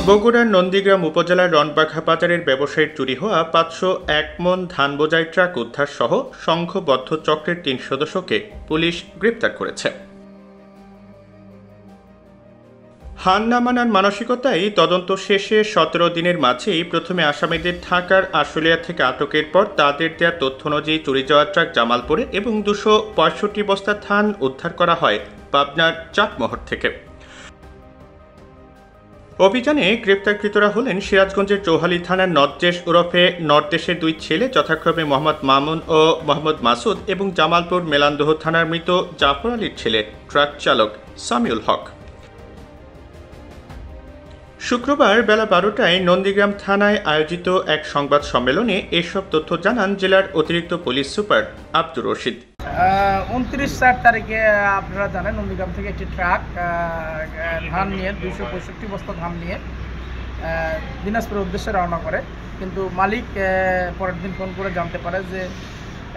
বগুড়ার নন্দীগ্রাম উপজেলার রনবাঘা বাজারের ব্যবসায়ীর চুরি হওয়া ৫০১ মন ধান বোঝাই ট্রাক উদ্ধার সহ সংঘবদ্ধ চক্রের ৩ সদস্যকে পুলিশ গ্রেপ্তার করেছে। হার না মানার মানসিকতায় তদন্ত শেষে ১৭ দিনের মাঝেই প্রথমে আসামিদের ঢাকার আশুলিয়া থেকে আটকের পর তাদের দেওয়া তথ্য অনুযায়ী চুরি যাওয়া ট্রাক জামালপুরে এবং ২৬৫ বস্তা ধান উদ্ধার করা হয় পাবনার চাটমোহর থেকে। অভিযানে গ্রেপ্তারকৃতরা হলেন সিরাজগঞ্জের চৌহালি থানার নরদেশ ওরফে নরদেশের ২ ছেলে, যথাক্রমে মোহাম্মদ মামুন ও মোহাম্মদ মাসুদ, এবং জামালপুর মেলান্দহ থানার মৃত জাফর আলীর ছেলে ট্রাক চালক সামিউল হক। শুক্রবার বেলা ১২টায় নন্দীগ্রাম থানায় আয়োজিত এক সংবাদ সম্মেলনে এসব তথ্য জানান জেলার অতিরিক্ত পুলিশ সুপার আব্দুর রশিদ। ২৯/৪ তারিখে আপনারা জানেন নন্দীগ্রাম থেকে একটি ট্রাক ধান নিয়ে ২৬৫ বস্তা ধান নিয়ে দিনাজপুরের উদ্দেশ্যে রওনা করে, কিন্তু মালিক পরের দিন ফোন করে জানতে পারে যে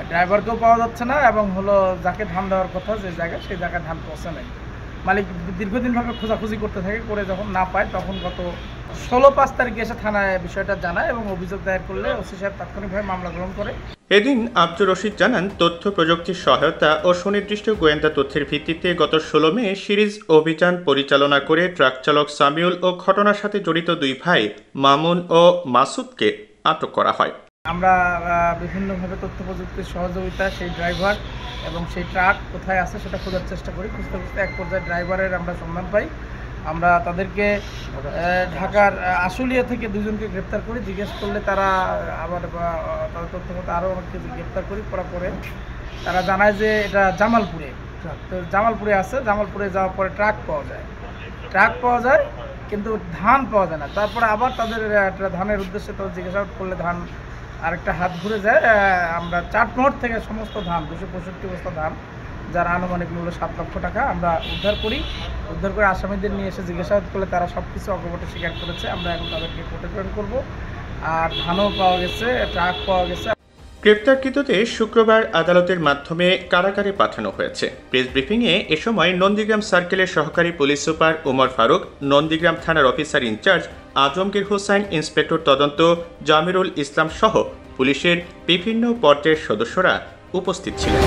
ড্রাইভারকেও পাওয়া যাচ্ছে না এবং যাকে ধান দেওয়ার কথা যে জায়গায় সেই জায়গায় ধান পৌঁছে নেই। মালিক দীর্ঘদিনভাবে খোঁজাখুঁজি করতে থাকে, করে যখন না পায় তখন গত ১৬/৫ তারিখে এসে থানায় বিষয়টা জানায় এবং অভিযোগ দায়ের করলে ওসি সাহেব তাৎক্ষণিকভাবে মামলা গ্রহণ করে। এদিন আব্দুর রশিদ জানান, তথ্য প্রযুক্তির সহায়তা ও সুনির্দিষ্ট গোয়েন্দা তথ্যের ভিত্তিতে গত ১৬ মে সিরিজ অভিযান পরিচালনা করে ট্রাক চালক সামিউল ও ঘটনার সাথে জড়িত ২ ভাই মামুন ও মাসুদকে আটক করা হয়। আমরা বিভিন্নভাবে তথ্য প্রযুক্তির সহযোগিতায় সেই ড্রাইভার এবং সেই ট্রাক কোথায় আছে সেটা খোঁজার চেষ্টা করি। খুঁজতে খুঁজতে এক পর্যায়ে ড্রাইভারের আমরা সন্ধান পাই। আমরা তাদেরকে ঢাকার আশুলিয়া থেকে ২ জনকে গ্রেপ্তার করি। জিজ্ঞেস করলে তারা আবার তাদের তথ্য মতো আরও অনেককে গ্রেপ্তার করি। করার পরে তারা জানায় যে এটা জামালপুরে, তো জামালপুরে আছে। জামালপুরে যাওয়ার পরে ট্রাক পাওয়া যায় কিন্তু ধান পাওয়া যায় না। তারপরে আবার তাদের ধানের উদ্দেশ্যে তাদের জিজ্ঞাসা করলে ধান আরেকটা হাত ঘুরে যায়। আমরা চাটমোহর থেকে সমস্ত ধান ২৬৫ বস্তা ধান, যার আনুমানিক মূল্য ৭ লক্ষ টাকা আমরা উদ্ধার করে আসামিদের নিয়ে এসে জিজ্ঞাসাবাদ করলে তারা সব কিছু অকপটে স্বীকার করেছে। আমরা এখন তাদেরকে কোর্টে প্রেরণ করবো। আর ধানও পাওয়া গেছে, ট্রাক পাওয়া গেছে। গ্রেপ্তারকৃতদের শুক্রবার আদালতের মাধ্যমে কারাগারে পাঠানো হয়েছে। প্রেস ব্রিফিংয়ে এ সময় নন্দীগ্রাম সার্কেলের সহকারী পুলিশ সুপার ওমর ফারুক, নন্দীগ্রাম থানার officer in charge Azamgir Hossain, inspector তদন্ত জামিরুল ইসলাম সহ পুলিশের বিভিন্ন পর্যায়ের সদস্যরা উপস্থিত ছিলেন।